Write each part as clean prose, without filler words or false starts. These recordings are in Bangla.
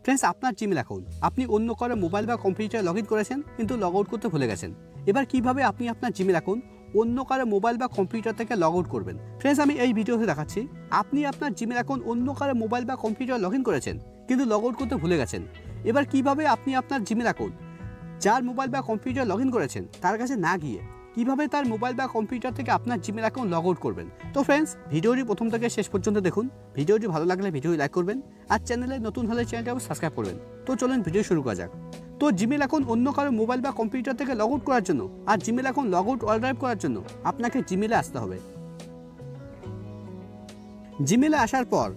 ফ্রেন্ডস, আপনার জিমেল অ্যাকাউন্ট আপনি অন্য কারো মোবাইল বা কম্পিউটারে লগ ইন করেছেন কিন্তু লগ আউট করতে ভুলে গেছেন। এবার কিভাবে আপনি আপনার জিমেল অ্যাকাউন্ট অন্য কারো মোবাইল বা কম্পিউটার থেকে লগ আউট করবেন। ফ্রেন্ডস, আমি এই ভিডিওতে দেখাচ্ছি আপনি আপনার জিমেল অ্যাকাউন্ট অন্য কারো মোবাইল বা কম্পিউটারে লগ ইন করেছেন কিন্তু লগ আউট করতে ভুলে গেছেন। এবার কিভাবে আপনি আপনার জিমেল অ্যাকাউন্ট যার মোবাইল বা কম্পিউটার লগ ইন করেছেন তার কাছে না গিয়ে কিভাবে তার মোবাইল বা কম্পিউটার থেকে আপনার জিমেল অ্যাকাউন্ট লগ আউট করবেন। তো ফ্রেন্ডস, ভিডিওটি প্রথম থেকে শেষ পর্যন্ত দেখুন। ভিডিওটি ভালো লাগলে ভিডিওটি লাইক করবেন আর চ্যানেলে নতুন হলে চ্যানেলটাকে সাবস্ক্রাইব করবেন। তো চলুন ভিডিও শুরু করা যাক। তো জিমেল অ্যাকাউন্ট অন্য কারো মোবাইল বা কম্পিউটার থেকে লগ আউট করার জন্য আর Gmail account log out all drive করার জন্য আপনাকে জিমেলে আসতে হবে। জিমেলে আসার পর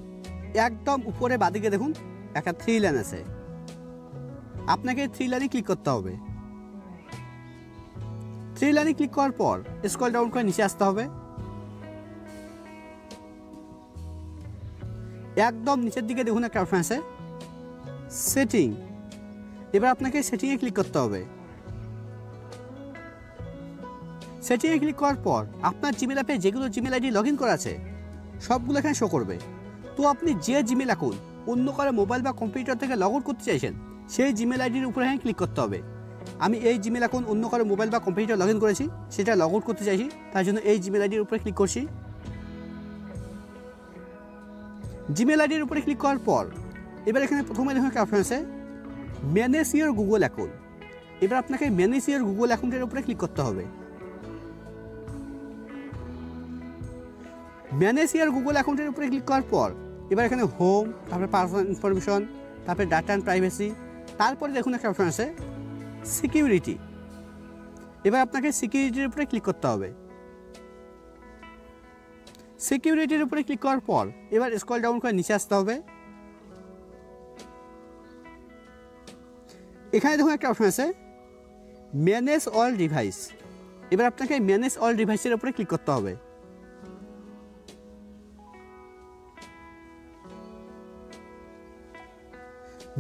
একদম উপরে বাঁদিকে দেখুন একটা 3 লাইন আছে, আপনাকে 3 লাইনে ক্লিক করতে হবে। 3 লাইনে ক্লিক করার পর স্ক্রল ডাউন করে নিচে আসতে হবে। একদম নিচের দিকে দেখুন একটা অপশন আছে সেটিং। এবার আপনাকে সেটিংয়ে ক্লিক করতে হবে। সেটিংয়ে ক্লিক করার পর আপনার জিমেল অ্যাপে যেগুলো জিমেল আইডি লগ ইন করা আছে সবগুলো এখানে শো করবে। তো আপনি যে জিমেল অ্যাকাউন্ট অন্য কারো মোবাইল বা কম্পিউটার থেকে লগ আউট করতে চাইছেন সেই জিমেল আইডির উপরে এখানে ক্লিক করতে হবে। আমি এই জিমেল অ্যাকাউন্ট অন্য কারো মোবাইল বা কম্পিউটার লগ ইন করেছি, সেটা লগ আউট করতে চাইছি, তার জন্য এই জিমেল আইডির উপরে ক্লিক করছি। জিমেল আইডির উপরে ক্লিক করার পর এবার এখানে প্রথমে দেখুন একটা অপশন আছে ম্যানেজ ইওর গুগল অ্যাকাউন্ট। এবার আপনাকে ম্যানেজ ইওর গুগল অ্যাকাউন্টের উপরে ক্লিক করতে হবে। ম্যানেজ ইওর গুগল অ্যাকাউন্টের উপরে ক্লিক করার পর এবার এখানে হোম, তারপরে পার্সোনাল ইনফরমেশন, তারপরে ডাটা অ্যান্ড প্রাইভেসি, তারপরে দেখুন একটা অপশন আছে সিকিউরিটি। এবার আপনাকে সিকিউরিটির উপরে ক্লিক করতে হবে। সিকিউরিটির উপরে ক্লিক করার পর এবার স্ক্রল ডাউন করে নিচে আসতে হবে। এখানে দেখুন একটা অপশন আছে ম্যানেজ অল ডিভাইস। এবার আপনাকে ম্যানেজ অল ডিভাইসের উপরে ক্লিক করতে হবে।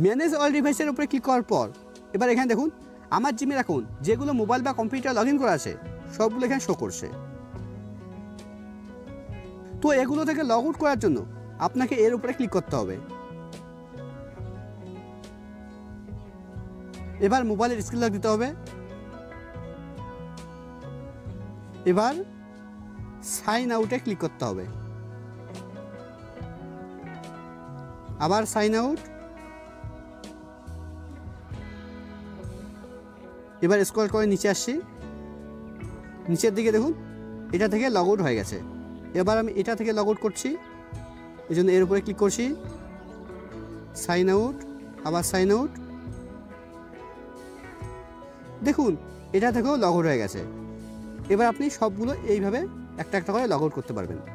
ম্যানেজ অল ডিভাইসের উপরে ক্লিক করার পর এবার এখানে দেখুন আমার জিমেল অ্যাকাউন্ট যেগুলো মোবাইল বা কম্পিউটার লগ ইন করা আছে সবগুলো এখানে শো করছে। তো এগুলো থেকে লগ আউট করার জন্য আপনাকে এর উপরে ক্লিক করতে হবে। এবার মোবাইলের স্ক্রিন লক দিতে হবে। এবার সাইন আউটে ক্লিক করতে হবে। আবার সাইন আউট। এবার স্ক্রল করে নিচে আসছি, নিচের দিকে দেখুন এটা থেকে লগ আউট হয়ে গেছে। এবার আমি এটা থেকে লগ আউট করছি, এই জন্য এর উপরে ক্লিক করছি, সাইন আউট, আবার সাইন আউট। দেখুন এটা থেকেও লগ আউট হয়ে গেছে। এবার আপনি সবগুলো এইভাবে একটা একটা করে লগ আউট করতে পারবেন।